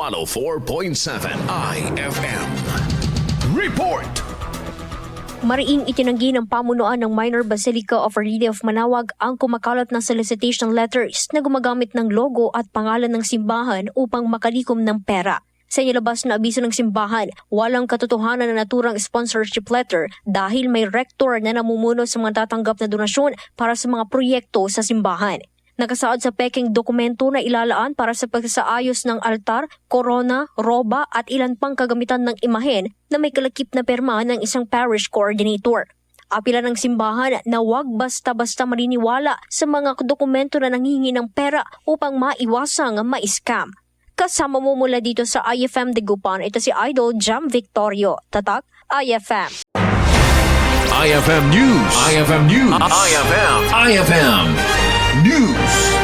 104.7 IFM. Report! Mariing itinanggi ng pamunuan ng Minor Basilica of Our Lady of Manaoag ang kumakalat na solicitation letters na gumagamit ng logo at pangalan ng simbahan upang makalikom ng pera. Sa inilabas na abiso ng simbahan, walang katotohanan na naturang sponsorship letter dahil may rektor na namumuno sa mga tatanggap na donasyon para sa mga proyekto sa simbahan. Nakasaad sa peking dokumento na ilalaan para sa pagsasaayos ng altar, korona, roba at ilan pang kagamitan ng imahen na may kalakip na perma ng isang parish coordinator. Apila ng simbahan na huwag basta-basta maniniwala sa mga dokumento na nanghihingi ng pera upang maiwasang ma-scam. Kasama mo mula dito sa IFM Dagupan, ito si Idol Jam Victorio. Tatak, IFM. IFM News. IFM News. IFM News.